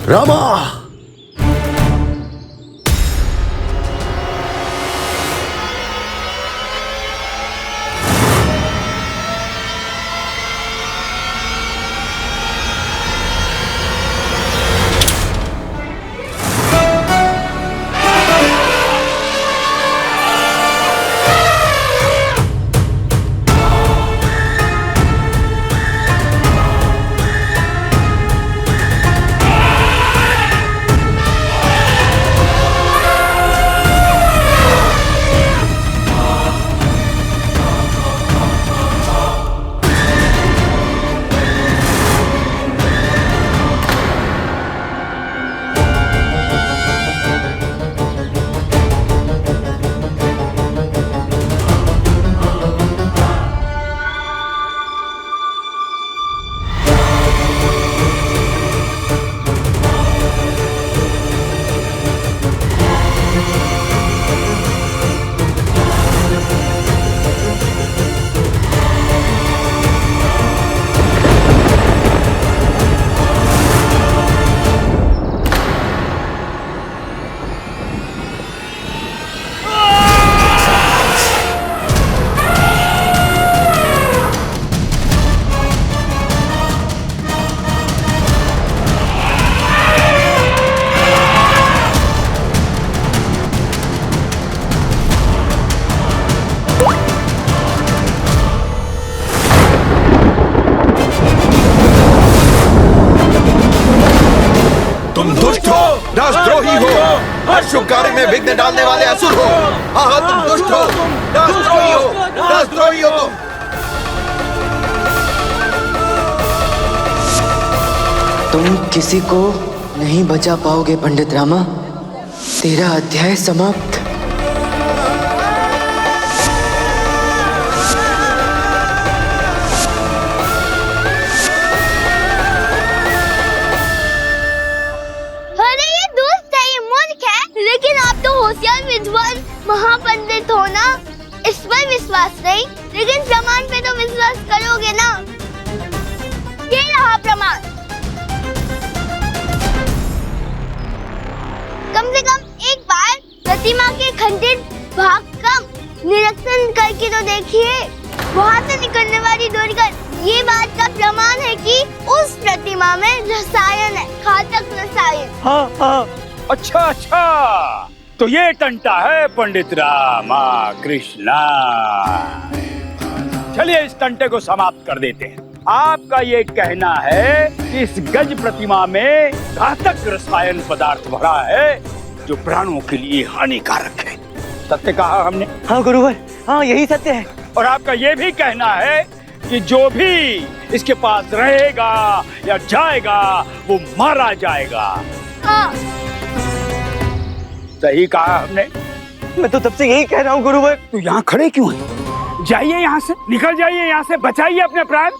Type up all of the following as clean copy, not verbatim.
रामा। राष्ट्रद्रोही हो, हर शुभ कार्य में विघ्न डालने वाले असुर हो। हाँ, तुम दुष्ट हो, राष्ट्रद्रोही हो, राष्ट्रद्रोही हो तुम किसी को नहीं बचा पाओगे पंडित रामा। तेरा अध्याय समाप्त। महापंडित हो ना, इस पर विश्वास नहीं, लेकिन प्रमाण पे तो विश्वास करोगे ना। ये रहा प्रमाण। कम से कम एक बार प्रतिमा के खंडित भाग का निरीक्षण करके तो देखिए। वहाँ से निकलने वाली दुर्गंध ये बात का प्रमाण है कि उस प्रतिमा में रसायन है, घातक रसायन। हाँ हाँ, अच्छा अच्छा, तो ये टंटा है पंडित रामा कृष्णा। चलिए इस टंटे को समाप्त कर देते हैं। आपका ये कहना है कि इस गज प्रतिमा में घातक रसायन पदार्थ भरा है जो प्राणों के लिए हानिकारक है। सत्य कहा हमने? हाँ गुरुवर, हाँ यही सत्य है। और आपका ये भी कहना है कि जो भी इसके पास रहेगा या जाएगा वो मारा जाएगा। हाँ। सही कहा हमने। मैं तो तब से यही कह रहा हूँ गुरुवर। तो यहाँ खड़े क्यों हैं? जाइए यहाँ से, निकल जाइए यहाँ से, बचाइए अपने प्राण।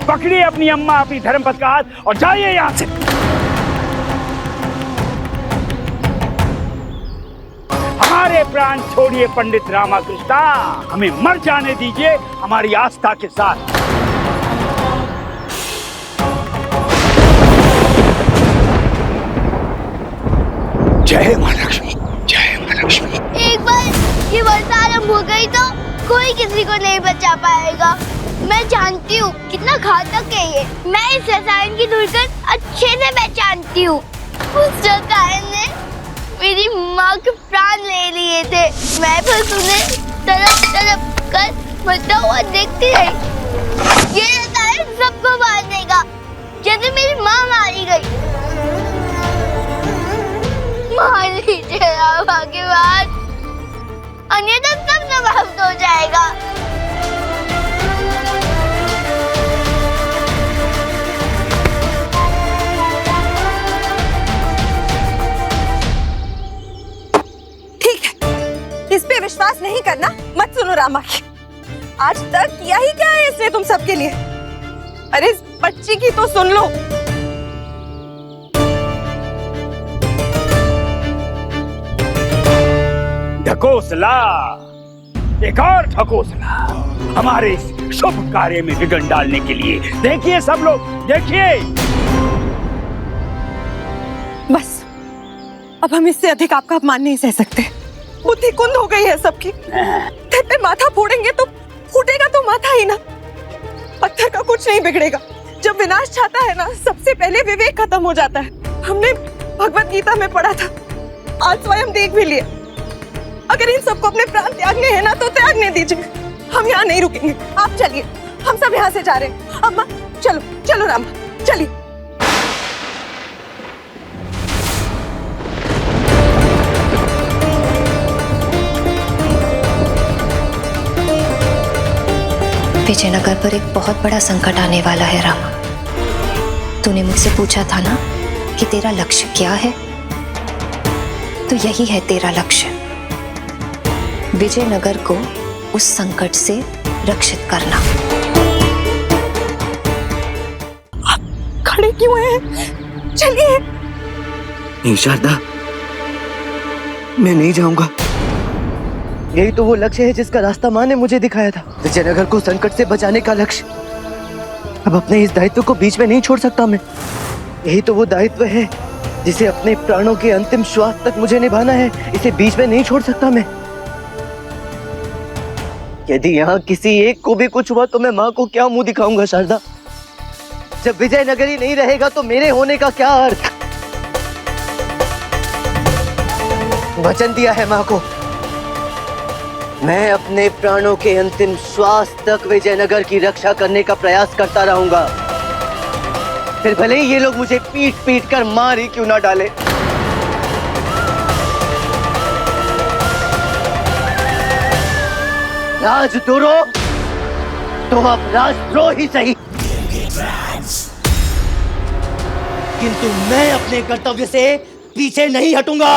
पकड़िए अपनी अम्मा, अपनी धर्मपत्नी का हाथ और जाइए यहाँ से। हमारे प्राण छोड़िए पंडित रामाकृष्णा, हमें मर जाने दीजिए हमारी आस्था के साथ। जय मां लक्ष्मी, जय मां लक्ष्मी। एक बार ये वर्षा आरंभ हो गई तो कोई किसी को नहीं बचा पाएगा। मैं जानती हूँ कितना घातक है ये। मैं इस रसायन की दुर्गंध अच्छे से पहचानती हूँ। उस रसायन ने मेरी माँ के प्राण ले लिए थे। मैं बस उन्हें तरफ तरफ कर मरता हुआ देखती रही। ये रसायन सबको मार देगा, जैसे मेरी माँ मारी गई। मार लीजिए रामा के बाद, अन्यथा सब समाप्त हो जाएगा। ठीक है, इस पे विश्वास नहीं करना, मत सुनो रामा की। आज तक किया ही क्या है इसने तुम सबके लिए? अरे इस बच्ची की तो सुन लो। ढकोसला, एक और ढकोसला हमारे इस शुभ कार्य में विघ्न डालने के लिए। देखिए सब लोग, देखिए बस अब हम इससे अधिक आपका अपमान नहीं सह सकते। बुद्धि कुंद हो गई है सबकी। थे पे माथा फोड़ेंगे तो फूटेगा तो माथा ही ना। पत्थर का कुछ नहीं बिगड़ेगा। जब विनाश चाहता है ना, सबसे पहले विवेक खत्म हो जाता है। हमने भगवत गीता में पढ़ा था, आज स्वयं देख भी लिए। अगर इन सबको अपने प्राण त्यागने हैं ना तो त्यागने दीजिए। हम यहाँ नहीं रुकेंगे, आप चलिए। हम सब यहाँ से जा रहे हैं। अम्मा चलो चलो रामा चलिए। विजयनगर पर एक बहुत बड़ा संकट आने वाला है रामा। तूने मुझसे पूछा था ना कि तेरा लक्ष्य क्या है, तो यही है तेरा लक्ष्य, विजयनगर को उस संकट से रक्षित करना। आप खड़े क्यों हैं? चलिए। नहीं शारदा, मैं नहीं जाऊंगा। यही तो वो लक्ष्य है जिसका रास्ता माँ ने मुझे दिखाया था, विजयनगर को संकट से बचाने का लक्ष्य। अब अपने इस दायित्व को बीच में नहीं छोड़ सकता मैं। यही तो वो दायित्व है जिसे अपने प्राणों के अंतिम श्वास तक मुझे निभाना है। इसे बीच में नहीं छोड़ सकता मैं। यदि यहाँ किसी एक को भी कुछ हुआ तो मैं माँ को क्या मुंह दिखाऊंगा शारदा? जब विजयनगर ही नहीं रहेगा तो मेरे होने का क्या अर्थ? वचन दिया है माँ को, मैं अपने प्राणों के अंतिम श्वास तक विजयनगर की रक्षा करने का प्रयास करता रहूंगा। फिर भले ही ये लोग मुझे पीट पीट कर मार ही क्यों ना डाले। राजद्रोह तो अब राजद्रोह ही सही, किंतु मैं अपने कर्तव्य से पीछे नहीं हटूंगा।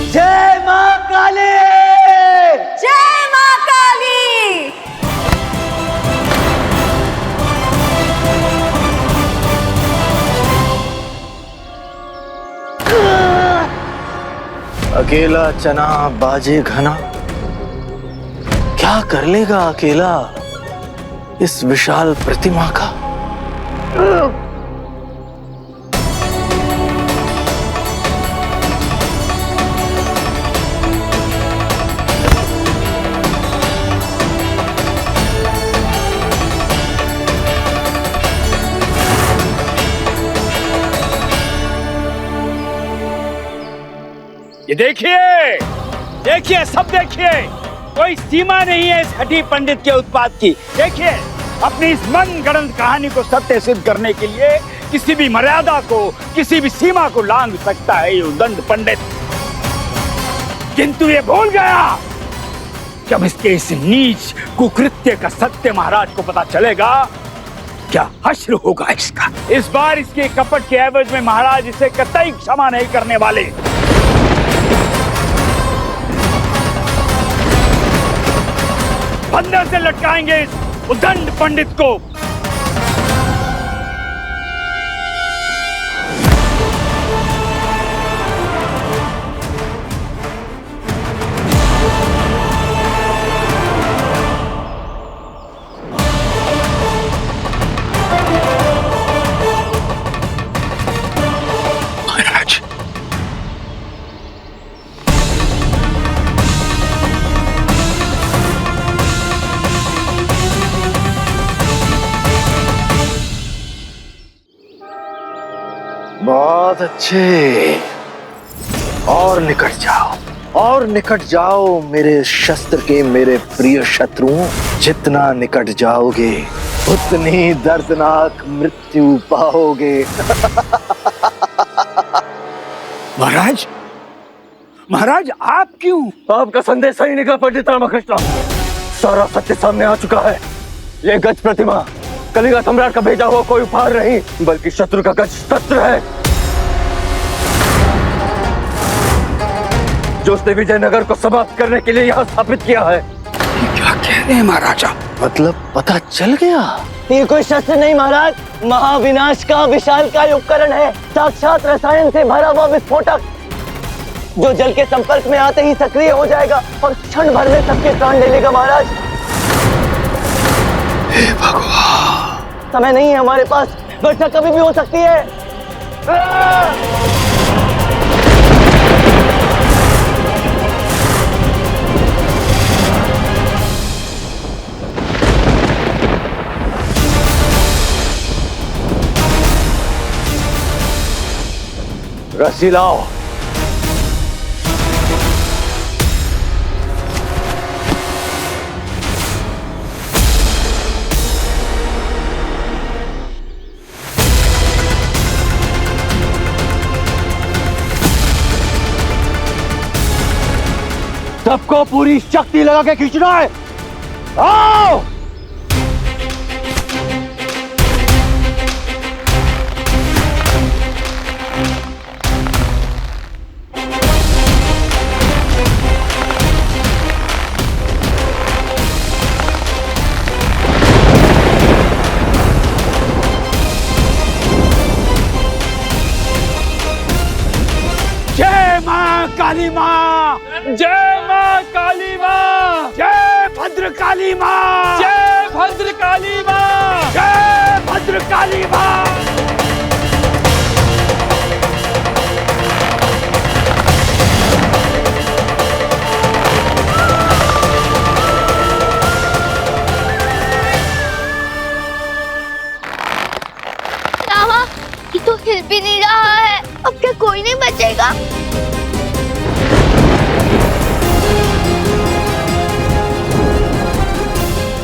जय मां काली! जय मां काली! अकेला चना बाजे घना, क्या कर लेगा अकेला इस विशाल प्रतिमा का? ये देखिए, देखिए, सब देखिए, कोई सीमा नहीं है इस हठी पंडित के उत्पात की। देखिए, अपनी इस मन गढ़ंत कहानी को सत्य सिद्ध करने के लिए किसी भी मर्यादा को, किसी भी सीमा को लांघ सकता है ये उद्दंड पंडित। किंतु ये भूल गया, जब इसके इस नीच कुकृत्य का सत्य महाराज को पता चलेगा, क्या हश्र होगा इसका। इस बार इसके कपट के एवज में महाराज इसे कतई क्षमा नहीं करने वाले। फंदे से लटकाएंगे इस उद्दंड पंडित को। महाराज, बहुत अच्छे, और निकट जाओ, और निकट जाओ मेरे शस्त्र के मेरे प्रिय शत्रुओं। जितना निकट जाओगे उतनी दर्दनाक मृत्यु पाओगे। महाराज, महाराज आप क्यों? आपका संदेश सही निकला पंडित रामकृष्ण। सारा सत्य सामने आ चुका है। ये गज प्रतिमा कलिंगा सम्राट का भेजा हुआ कोई उपहार नहीं, बल्कि शत्रु का गज शस्त्र है, जो उसने विजयनगर को समाप्त करने के लिए यहाँ स्थापित किया है। क्या कह रहे हैं महाराजा? मतलब पता चल गया? ये कोई शस्त्र नहीं महाराज, महाविनाश का विशालकाय उपकरण है, साक्षात रसायन से भरा हुआ विस्फोटक, जो जल के संपर्क में आते ही सक्रिय हो जाएगा और क्षण भर में सबके प्राण ले लेगा महाराज। हे भगवान! समय नहीं है हमारे पास, वर्षा कभी भी हो सकती है। रस्सी लाओ। सबको पूरी शक्ति लगा के खींचना है। आओ! जय मां काली मां, जय मां काली मां, जय भद्र काली मां, जय भद्र काली मां, जय भद्र काली मां। रामा, ये तो हिल भी नहीं रहा है, अब क्या कोई नहीं बचेगा?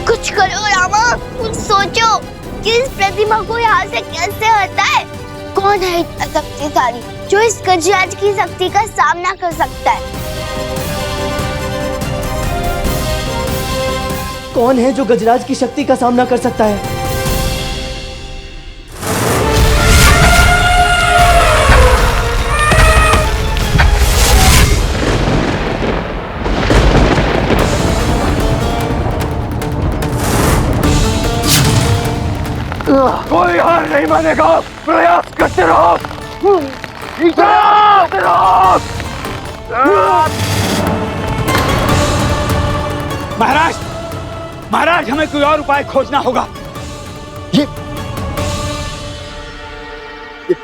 कुछ करो रामा, कुछ सोचो कि इस प्रतिमा को यहाँ से कैसे हटाए? कौन है इतना शक्तिशाली जो इस गजराज की शक्ति का सामना कर सकता है? कौन है जो गजराज की शक्ति का सामना कर सकता है? कोई हार नहीं मानेगा, प्रयास करते रहो। प्रयास करते रहो। महाराज, महाराज हमें कोई और उपाय खोजना होगा। ये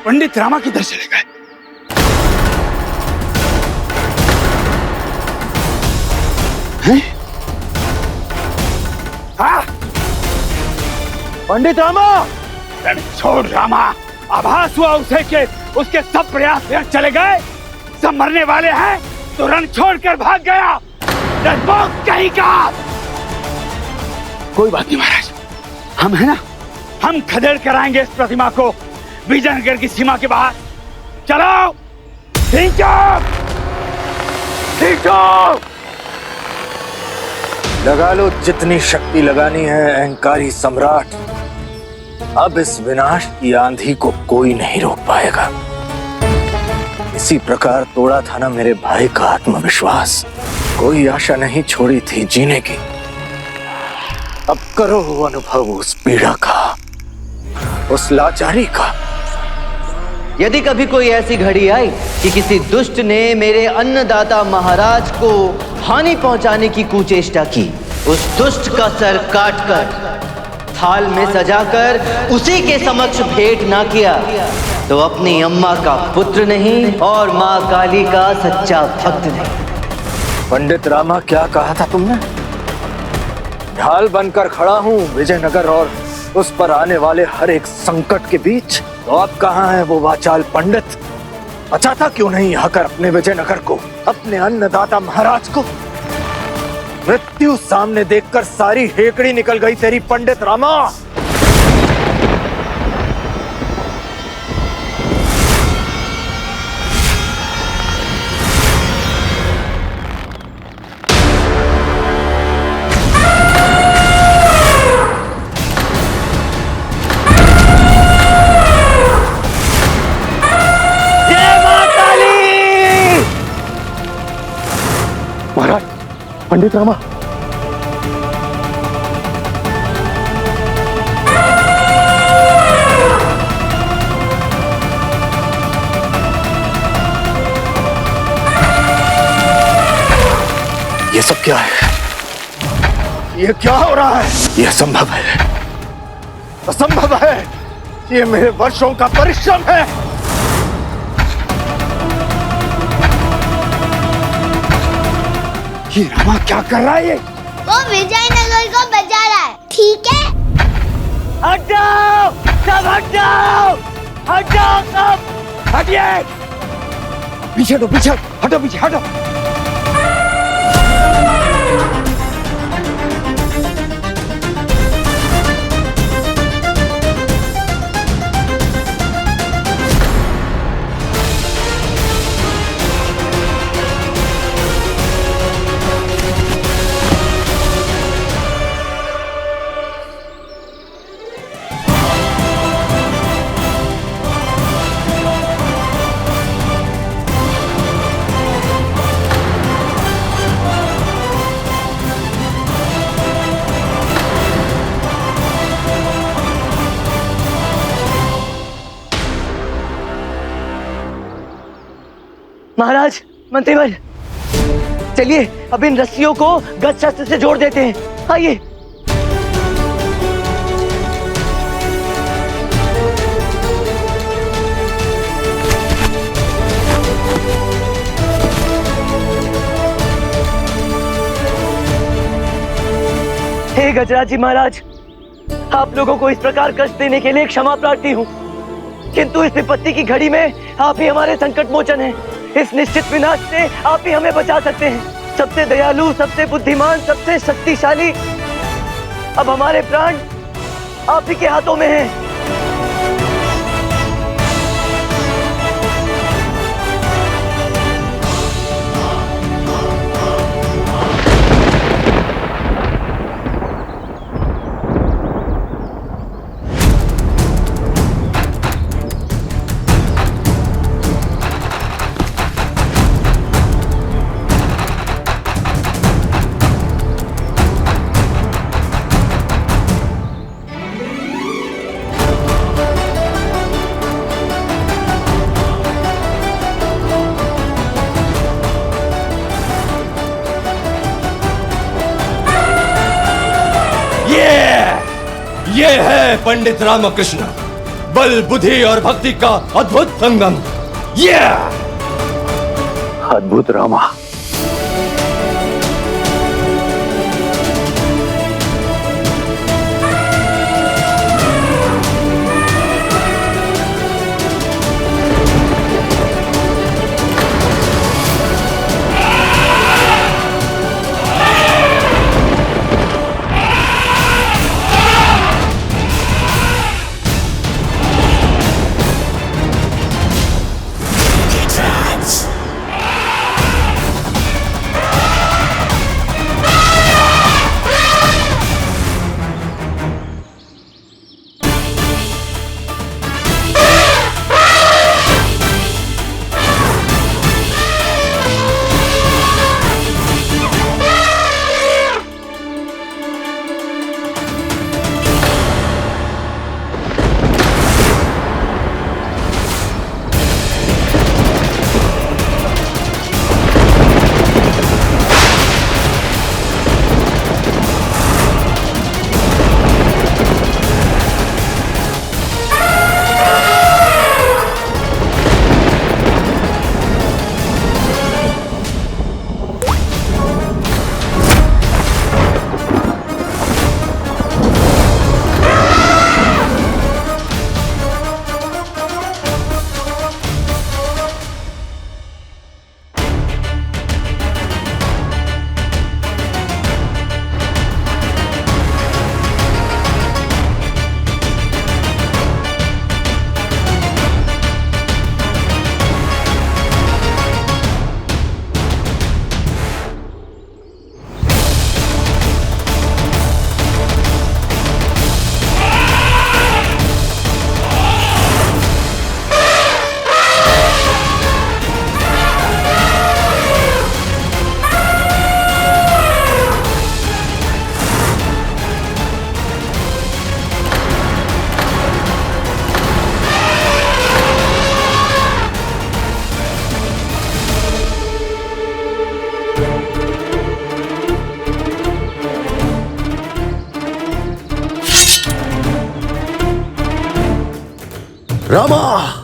पंडित रामा किधर चले गए? हैं? हाँ? पंडित रामा! छोड़ रामा, आभास हुआ उसे कि उसके सब प्रयास व्यर्थ चले गए। सब मरने वाले हैं तो रण छोड़कर भाग गया। डरपोक कहीं का। कोई बात नहीं महाराज, हम है ना, हम खदेड़ कराएंगे इस प्रतिमा को विजयनगर की सीमा के बाहर। चलो खींचो, खींचो। लगा लो जितनी शक्ति लगानी है अहंकारी सम्राट। अब इस विनाश की आंधी को कोई नहीं रोक पाएगा। इसी प्रकार तोड़ा था ना मेरे भाई का आत्मविश्वास। कोई आशा नहीं छोड़ी थी जीने की। अब करो अनुभव उस पीड़ा का, उस लाचारी का। यदि कभी कोई ऐसी घड़ी आई कि किसी दुष्ट ने मेरे अन्नदाता महाराज को हानि पहुंचाने की कुचेष्टा की, उस दुष्ट का सर काटकर थाल में सजाकर उसी के समक्ष भेंट ना किया तो अपनी अम्मा का पुत्र नहीं और माँ काली का सच्चा भक्त नहीं। पंडित रामा, क्या कहा था तुमने? ढाल बनकर खड़ा हूँ विजयनगर और उस पर आने वाले हर एक संकट के बीच। तो अब कहाँ है वो वाचाल पंडित? बचाता क्यों नहीं आकर अपने विजयनगर को, अपने अन्नदाता महाराज को? मृत्यु सामने देखकर सारी हेकड़ी निकल गई तेरी पंडित रामा। पंडित रामा, ये सब क्या है? ये क्या हो रहा है? ये असंभव है, असंभव है। ये मेरे वर्षों का परिश्रम है। ये रामा क्या कर रहा है? ये वो विजयनगर को बचा रहा है, ठीक है? हट जाओ, सब हट जाओ, हट जाओ सब। हटिए, पीछे हटो, पीछे हटो, पीछे हटो। महाराज, मंत्रीवर, चलिए अब इन रस्सियों को गज शस्त्र से जोड़ देते हैं। आइए। हे गजराज जी महाराज, आप लोगों को इस प्रकार कष्ट देने के लिए क्षमा प्रार्थी हूँ, किंतु इस विपत्ति की घड़ी में आप ही हमारे संकट मोचन हैं। इस निश्चित विनाश से आप ही हमें बचा सकते हैं। सबसे दयालु, सबसे बुद्धिमान, सबसे शक्तिशाली, अब हमारे प्राण आप ही के हाथों में हैं। ये है पंडित रामकृष्ण, बल, बुद्धि और भक्ति का अद्भुत संगम। ये अद्भुत रामा। रामा।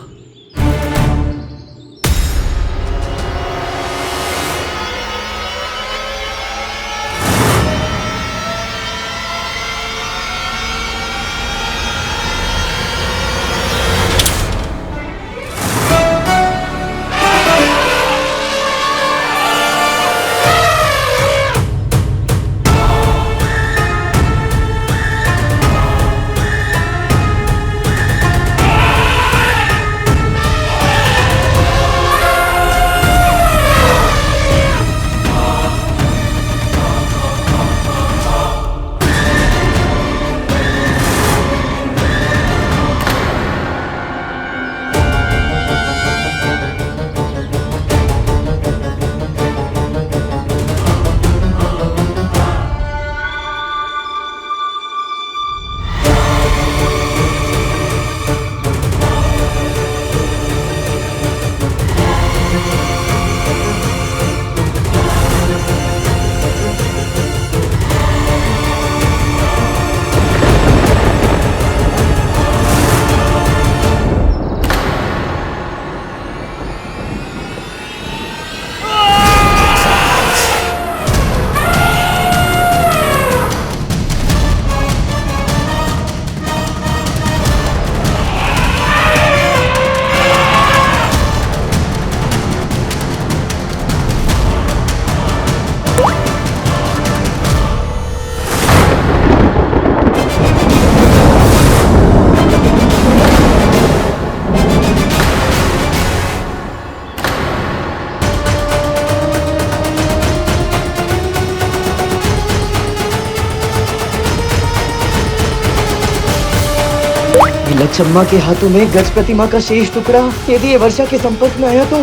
लच्छम्मा के हाथों में गज प्रतिमा का शेष टुकड़ा यदि ये वर्षा के संपर्क में आया तो